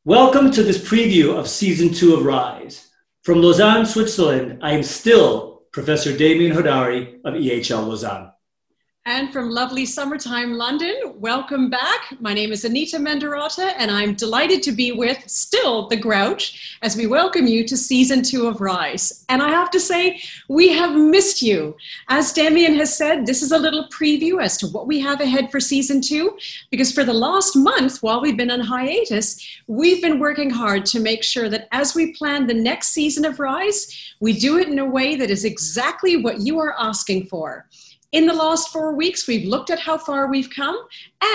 Welcome to this preview of Season 2 of Rise. From Lausanne, Switzerland, I am still Professor Demian Hodari of EHL Lausanne. And from lovely summertime London, welcome back. My name is Anita and I'm delighted to be with still the Grouch as we welcome you to Season 2 of Rise. And I have to say, we have missed you. As Demian has said, this is a little preview as to what we have ahead for Season 2, because for the last month, while we've been on hiatus, we've been working hard to make sure that as we plan the next season of Rise, we do it in a way that is exactly what you are asking for. In the last 4 weeks, we've looked at how far we've come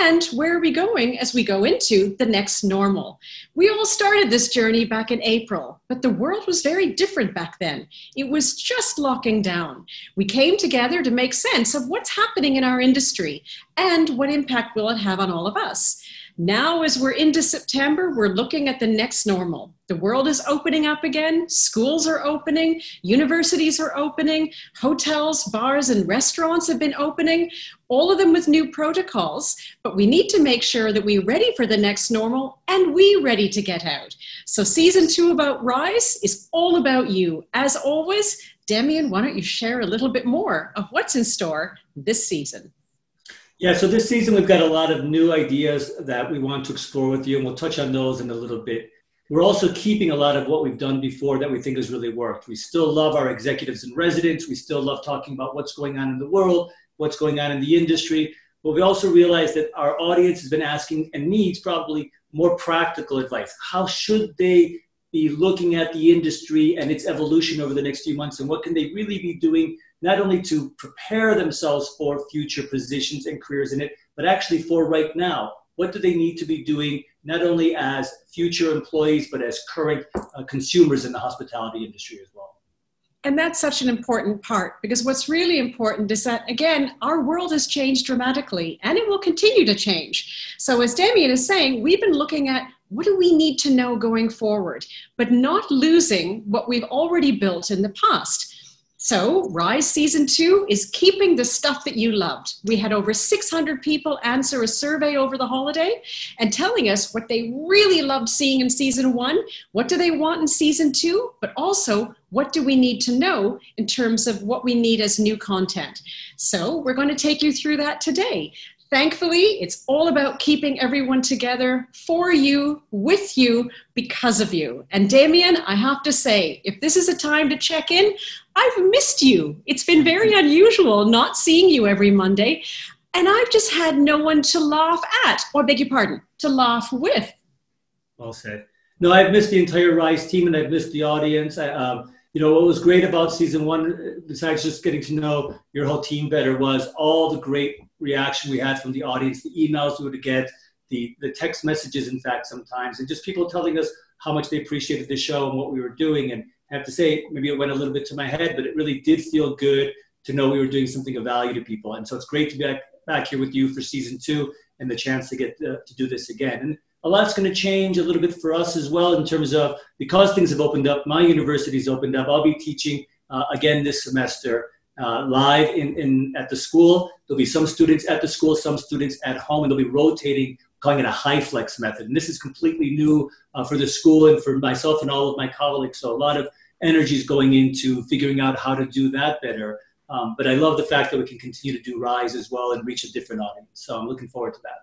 and where are we going as we go into the next normal. We all started this journey back in April, but the world was very different back then. It was just locking down. We came together to make sense of what's happening in our industry and what impact will it have on all of us. Now, as we're into September, we're looking at the next normal. The world is opening up again. Schools are opening. Universities are opening. Hotels, bars, and restaurants have been opening, all of them with new protocols. But we need to make sure that we're ready for the next normal and we're ready to get out. So Season 2 about Rise is all about you. As always, Demian, why don't you share a little bit more of what's in store this season? Yeah, so this season we've got a lot of new ideas that we want to explore with you, and we'll touch on those in a little bit. We're also keeping a lot of what we've done before that we think has really worked. We still love our executives and residents. We still love talking about what's going on in the world, what's going on in the industry. But we also realize that our audience has been asking and needs probably more practical advice. How should they be looking at the industry and its evolution over the next few months, and what can they really be doing not only to prepare themselves for future positions and careers in it, but actually for right now? What do they need to be doing, not only as future employees, but as current consumers in the hospitality industry as well? And that's such an important part, because what's really important is that, again, our world has changed dramatically and it will continue to change. So as Demian is saying, we've been looking at what do we need to know going forward, but not losing what we've already built in the past. So Rise Season 2 is keeping the stuff that you loved. We had over 600 people answer a survey over the holiday and telling us what they really loved seeing in Season 1, what do they want in Season 2, but also what do we need to know in terms of what we need as new content. So we're going to take you through that today. Thankfully, it's all about keeping everyone together for you, with you, because of you. And Demian, I have to say, if this is a time to check in, I've missed you. It's been very unusual not seeing you every Monday. And I've just had no one to laugh at, or beg your pardon, to laugh with. Well said. No, I've missed the entire Rise team and I've missed the audience. What was great about Season 1, besides just getting to know your whole team better, was all the great reaction we had from the audience, the emails we would get, the text messages, in fact, sometimes, and just people telling us how much they appreciated the show and what we were doing. And I have to say, maybe it went a little bit to my head, but it really did feel good to know we were doing something of value to people. And so it's great to be back here with you for Season 2 and the chance to get to do this again. And a lot's going to change a little bit for us as well in terms of, because things have opened up, my university's opened up. I'll be teaching again this semester live at the school. There'll be some students at the school, some students at home, and they'll be rotating, calling it a high flex method. And this is completely new for the school and for myself and all of my colleagues. So a lot of energy is going into figuring out how to do that better. But I love the fact that we can continue to do Rise as well and reach a different audience. So I'm looking forward to that.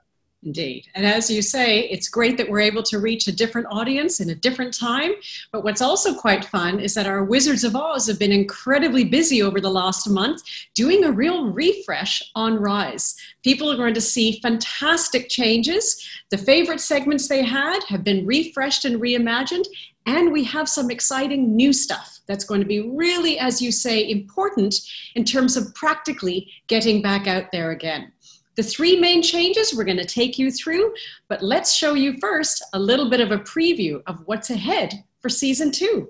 Indeed. And as you say, it's great that we're able to reach a different audience in a different time. But what's also quite fun is that our Wizards of Oz have been incredibly busy over the last month doing a real refresh on Rise. People are going to see fantastic changes. The favorite segments they had have been refreshed and reimagined. And we have some exciting new stuff that's going to be really, as you say, important in terms of practically getting back out there again. The three main changes we're going to take you through, but let's show you first a little bit of a preview of what's ahead for Season 2.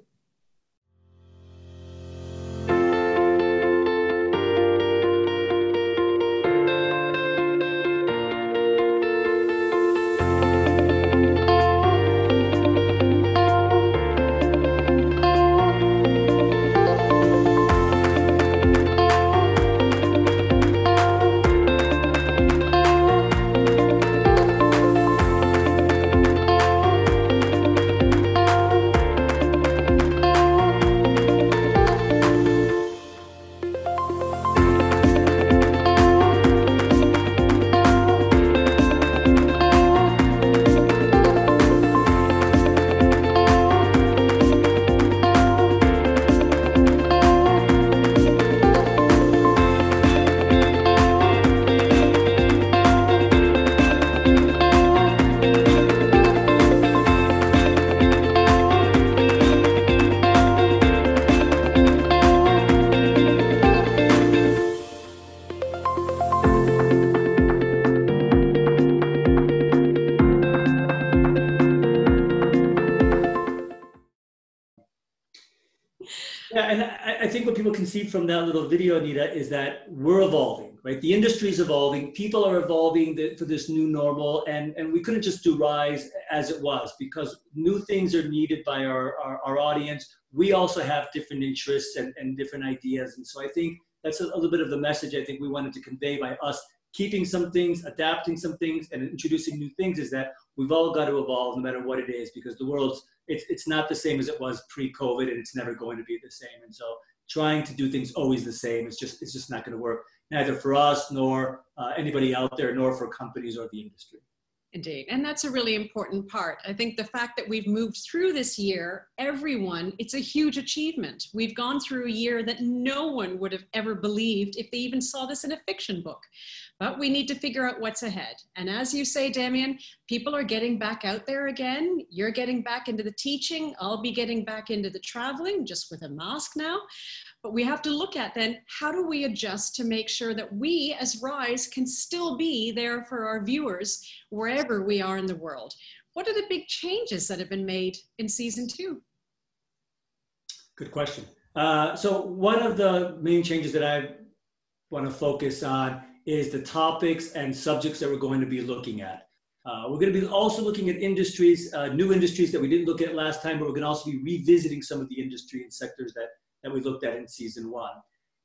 Yeah, and I think what people can see from that little video, Anita, is that we're evolving, right? The industry is evolving. People are evolving for this new normal, and we couldn't just do Rise as it was because new things are needed by our audience. We also have different interests and different ideas, and so I think that's a little bit of the message I think we wanted to convey by us keeping some things, adapting some things, and introducing new things is that we've all got to evolve no matter what it is because the world's it's not the same as it was pre-COVID, and it's never going to be the same. And so trying to do things always the same it's just not going to work, neither for us nor anybody out there, nor for companies or the industry. Indeed. And that's a really important part. I think the fact that we've moved through this year, it's a huge achievement. We've gone through a year that no one would have ever believed if they even saw this in a fiction book. But we need to figure out what's ahead. And as you say, Demian, people are getting back out there again. You're getting back into the teaching. I'll be getting back into the traveling, just with a mask now. But we have to look at then, how do we adjust to make sure that we as Rise can still be there for our viewers wherever we are in the world? What are the big changes that have been made in season 2? Good question. So one of the main changes that I want to focus on is the topics and subjects that we're going to be looking at. We're going to be also looking at industries, new industries that we didn't look at last time, but we're going to also be revisiting some of the industry and sectors that we looked at in season 1.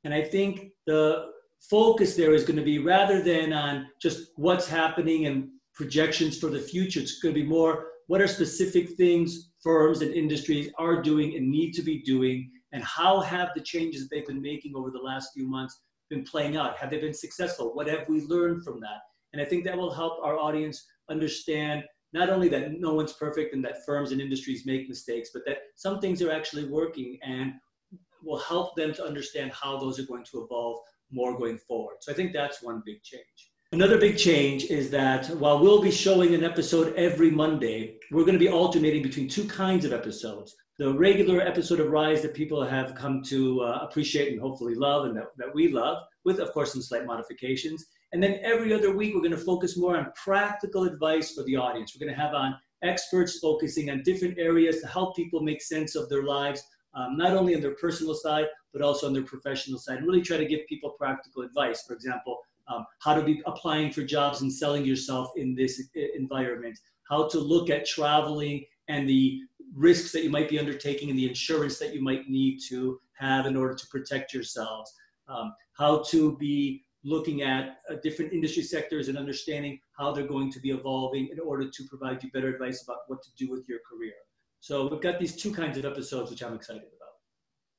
And I think the focus there is going to be, rather than on just what's happening and projections for the future, it's going to be more, what are specific things firms and industries are doing and need to be doing, and how have the changes that they've been making over the last few months been playing out? Have they been successful? What have we learned from that? And I think that will help our audience understand not only that no one's perfect and that firms and industries make mistakes, but that some things are actually working and will help them to understand how those are going to evolve more going forward. So I think that's one big change. Another big change is that while we'll be showing an episode every Monday, we're going to be alternating between two kinds of episodes. The regular episode of Rise that people have come to appreciate and hopefully love, and that we love, with, of course, some slight modifications. And then every other week, we're going to focus more on practical advice for the audience. We're going to have on experts focusing on different areas to help people make sense of their lives, not only on their personal side, but also on their professional side, and really try to give people practical advice. For example, how to be applying for jobs and selling yourself in this environment, how to look at traveling and the risks that you might be undertaking and the insurance that you might need to have in order to protect yourselves, how to be looking at different industry sectors and understanding how they're going to be evolving in order to provide you better advice about what to do with your career. So we've got these two kinds of episodes, which I'm excited about.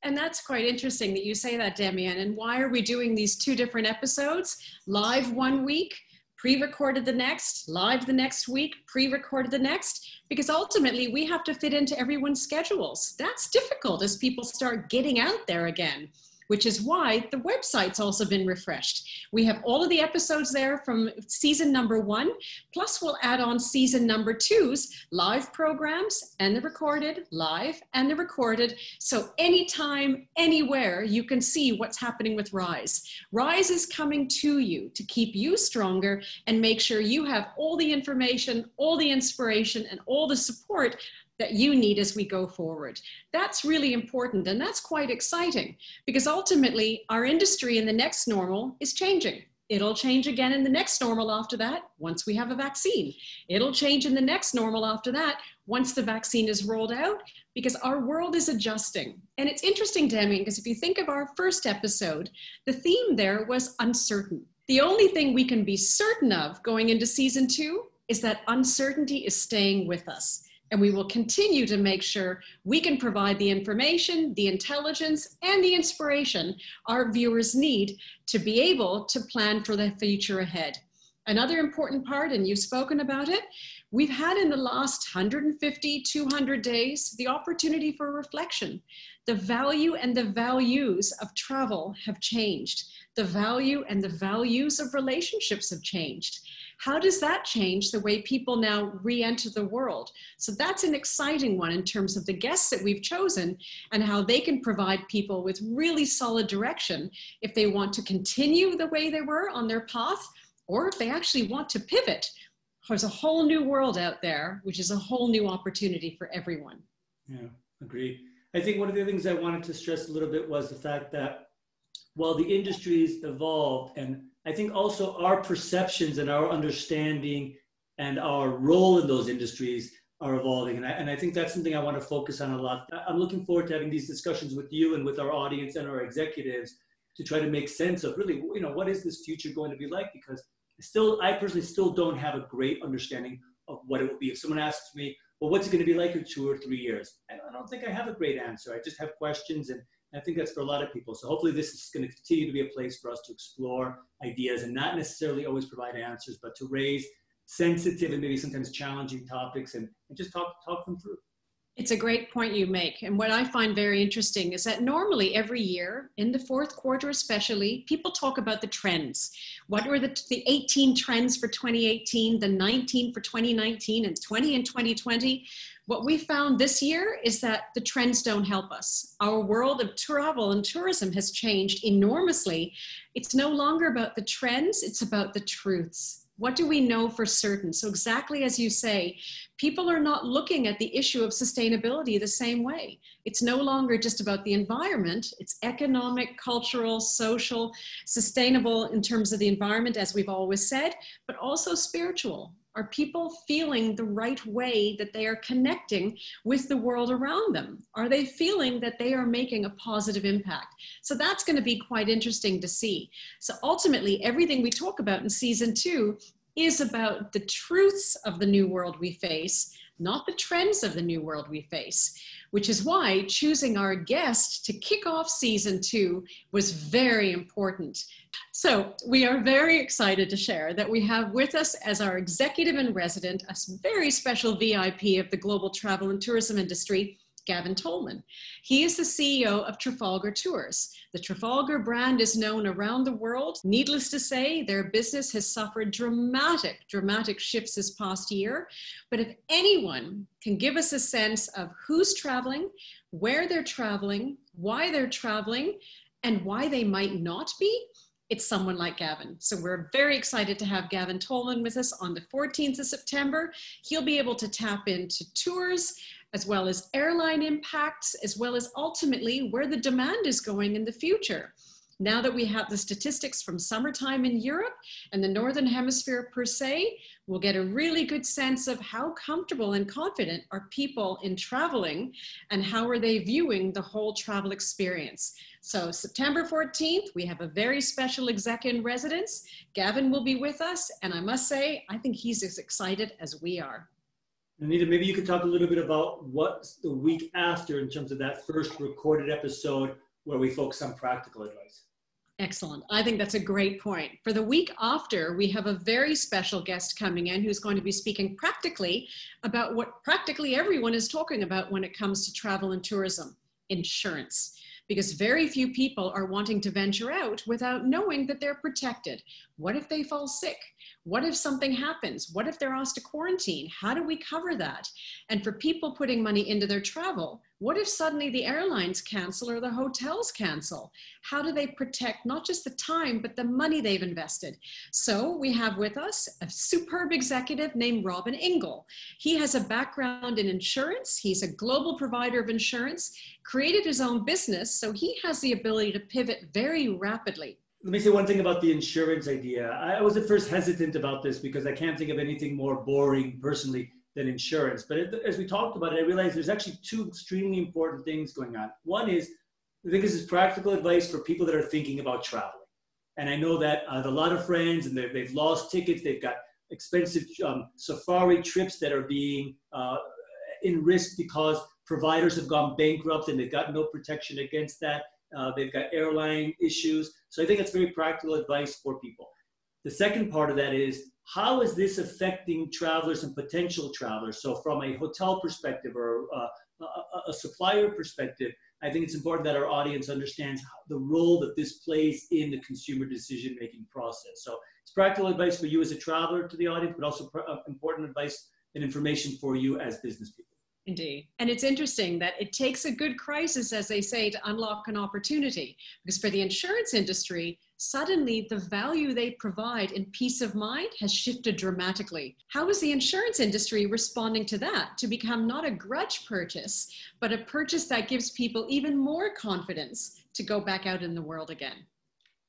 And that's quite interesting that you say that, Demian. And why are we doing these two different episodes? Live one week, pre-recorded the next, live the next week, pre-recorded the next, because ultimately we have to fit into everyone's schedules. That's difficult as people start getting out there again, which is why the website's also been refreshed. We have all of the episodes there from season number 1, plus we'll add on season number 2's live programs and the recorded, live and the recorded. So anytime, anywhere, you can see what's happening with Rise. Rise is coming to you to keep you stronger and make sure you have all the information, all the inspiration, and all the support that you need as we go forward. That's really important, and that's quite exciting, because ultimately our industry in the next normal is changing. It'll change again in the next normal after that, once we have a vaccine. It'll change in the next normal after that, once the vaccine is rolled out, because our world is adjusting. And it's interesting, Demian, because if you think of our first episode, the theme there was uncertain. The only thing we can be certain of going into season 2 is that uncertainty is staying with us. And we will continue to make sure we can provide the information, the intelligence, and the inspiration our viewers need to be able to plan for the future ahead. Another important part, and you've spoken about it, we've had in the last 150, 200 days, the opportunity for reflection. The value and the values of travel have changed. The value and the values of relationships have changed. How does that change the way people now re-enter the world? So that's an exciting one in terms of the guests that we've chosen and how they can provide people with really solid direction if they want to continue the way they were on their path, or if they actually want to pivot. There's a whole new world out there, which is a whole new opportunity for everyone. Yeah, agreed. I think one of the things I wanted to stress a little bit was the fact that while the industries evolved, and I think also our perceptions and our understanding and our role in those industries are evolving. And I think that's something I want to focus on a lot. I'm looking forward to having these discussions with you and with our audience and our executives to try to make sense of really, what is this future going to be like? Because I personally still don't have a great understanding of what it will be. If someone asks me, well, what's it going to be like in 2 or 3 years? I don't think I have a great answer. I just have questions, and I think that's for a lot of people. So hopefully this is going to continue to be a place for us to explore ideas and not necessarily always provide answers, but to raise sensitive and maybe sometimes challenging topics and just talk them through. It's a great point you make. And what I find very interesting is that normally every year, in the fourth quarter especially, people talk about the trends. What were the 18 trends for 2018, the 19 for 2019, and 20 in 2020? What we found this year is that the trends don't help us. Our world of travel and tourism has changed enormously. It's no longer about the trends, it's about the truths. What do we know for certain? So exactly as you say, people are not looking at the issue of sustainability the same way. It's no longer just about the environment. It's economic, cultural, social, sustainable in terms of the environment, as we've always said, but also spiritual. Are people feeling the right way that they are connecting with the world around them? Are they feeling that they are making a positive impact? So that's going to be quite interesting to see. So ultimately, everything we talk about in season 2 is about the truths of the new world we face, not the trends of the new world we face, which is why choosing our guest to kick off season 2 was very important. So we are very excited to share that we have with us as our executive in resident, a very special VIP of the global travel and tourism industry, Gavin Tolman. He is the CEO of Trafalgar Tours. The Trafalgar brand is known around the world. Needless to say, their business has suffered dramatic shifts this past year. But if anyone can give us a sense of who's traveling, where they're traveling, why they're traveling, and why they might not be, it's someone like Gavin. So we're very excited to have Gavin Tolman with us on the 14th of September. He'll be able to tap into tours, as well as airline impacts, as well as ultimately where the demand is going in the future. Now that we have the statistics from summertime in Europe and the Northern Hemisphere per se, we'll get a really good sense of how comfortable and confident are people in traveling and how are they viewing the whole travel experience. So September 14th, we have a very special exec in residence. Gavin will be with us, and I must say, I think he's as excited as we are. Anita, maybe you could talk a little bit about what's the week after in terms of that first recorded episode where we focus on practical advice. Excellent. I think that's a great point. For the week after, we have a very special guest coming in who's going to be speaking practically about what practically everyone is talking about when it comes to travel and tourism: insurance. Because very few people are wanting to venture out without knowing that they're protected. What if they fall sick? What if something happens? What if they're asked to quarantine? How do we cover that? And for people putting money into their travel, what if suddenly the airlines cancel or the hotels cancel? How do they protect not just the time, but the money they've invested? So we have with us a superb executive named Robin Ingle. He has a background in insurance. He's a global provider of insurance, created his own business, so he has the ability to pivot very rapidly. Let me say one thing about the insurance idea. I was at first hesitant about this because I can't think of anything more boring personally than insurance. But as we talked about it, I realized there's actually 2 extremely important things going on. One is, I think this is practical advice for people that are thinking about traveling. And I know that I have a lot of friends and they've lost tickets. They've got expensive safari trips that are being in risk because providers have gone bankrupt and they've got no protection against that. They've got airline issues. So I think it's very practical advice for people. The second part of that is, how is this affecting travelers and potential travelers? So from a hotel perspective or a supplier perspective, I think it's important that our audience understands the role that this plays in the consumer decision-making process. So it's practical advice for you as a traveler to the audience, but also important advice and information for you as business people. Indeed. And it's interesting that it takes a good crisis, as they say, to unlock an opportunity. Because for the insurance industry, suddenly the value they provide in peace of mind has shifted dramatically. How is the insurance industry responding to that, to become not a grudge purchase, but a purchase that gives people even more confidence to go back out in the world again?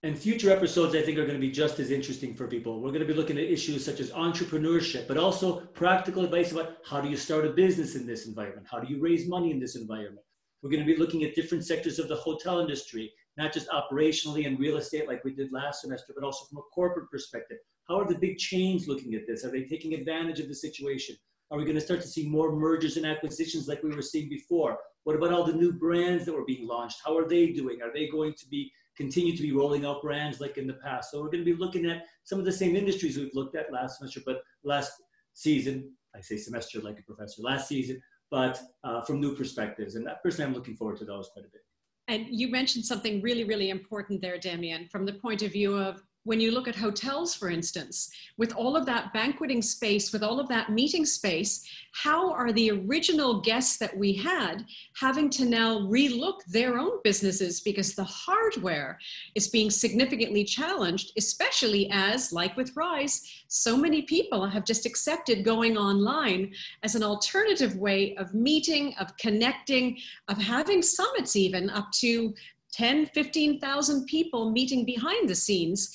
And future episodes, I think, are going to be just as interesting for people. We're going to be looking at issues such as entrepreneurship, but also practical advice about how do you start a business in this environment? How do you raise money in this environment? We're going to be looking at different sectors of the hotel industry, not just operationally and real estate like we did last semester, but also from a corporate perspective. How are the big chains looking at this? Are they taking advantage of the situation? Are we going to start to see more mergers and acquisitions like we were seeing before? What about all the new brands that were being launched? How are they doing? Are they going to continue to be rolling out brands like in the past? So we're going to be looking at some of the same industries we've looked at last semester, but last season, I say semester like a professor, last season, but from new perspectives. And personally, I'm looking forward to those quite a bit. And you mentioned something really, really important there, Demian, from the point of view of when you look at hotels, for instance, with all of that banqueting space, with all of that meeting space, how are the original guests that we had having to now relook their own businesses because the hardware is being significantly challenged, especially as, like with Rise, so many people have just accepted going online as an alternative way of meeting, of connecting, of having summits even up to 10, 15,000 people meeting behind the scenes.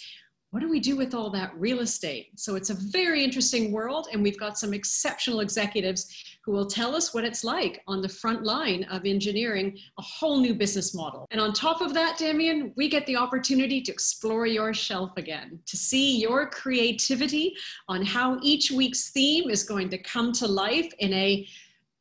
What do we do with all that real estate? So it's a very interesting world, and we've got some exceptional executives who will tell us what it's like on the front line of engineering a whole new business model. And on top of that, Demian, we get the opportunity to explore your shelf again, to see your creativity on how each week's theme is going to come to life in a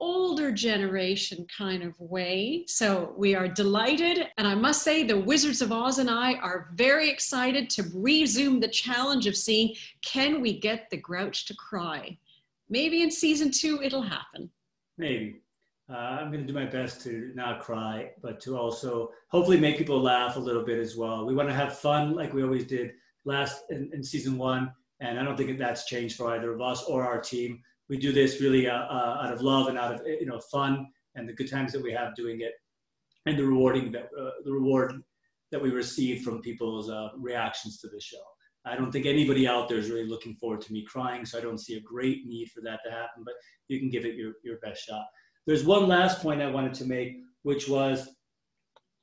older generation kind of way. So we are delighted. And I must say the Wizards of Oz and I are very excited to resume the challenge of seeing, can we get the Grouch to cry? Maybe in season 2, it'll happen. Maybe. I'm going to do my best to not cry, but to also hopefully make people laugh a little bit as well. We want to have fun like we always did last in season 1. And I don't think that's changed for either of us or our team. We do this really out of love and out of fun and the good times that we have doing it, and the reward that we receive from people's reactions to the show. I don't think anybody out there is really looking forward to me crying, so I don't see a great need for that to happen. But you can give it your best shot. There's one last point I wanted to make, which was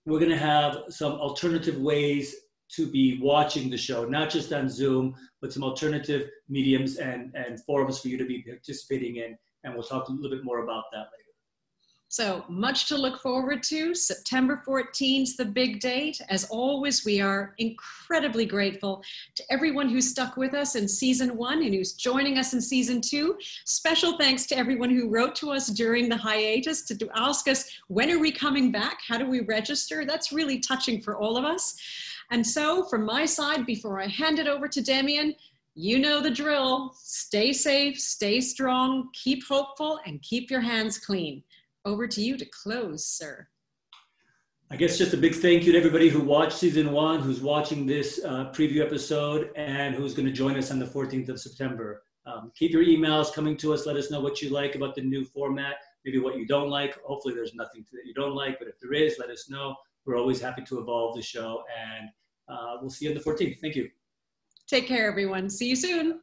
we're going to have some alternative ways to be watching the show, not just on Zoom, but some alternative mediums and forums for you to be participating in. And we'll talk a little bit more about that later. So much to look forward to. September 14th is the big date. As always, we are incredibly grateful to everyone who stuck with us in season 1 and who's joining us in season 2. Special thanks to everyone who wrote to us during the hiatus to ask us, when are we coming back? How do we register? That's really touching for all of us. And so from my side, before I hand it over to Demian, you know the drill. Stay safe, stay strong, keep hopeful, and keep your hands clean. Over to you to close, sir. I guess just a big thank you to everybody who watched season 1, who's watching this preview episode, and who's going to join us on the 14th of September. Keep your emails coming to us. Let us know what you like about the new format, maybe what you don't like. Hopefully there's nothing that you don't like, but if there is, let us know. We're always happy to evolve the show, and we'll see you on the 14th. Thank you. Take care, everyone. See you soon.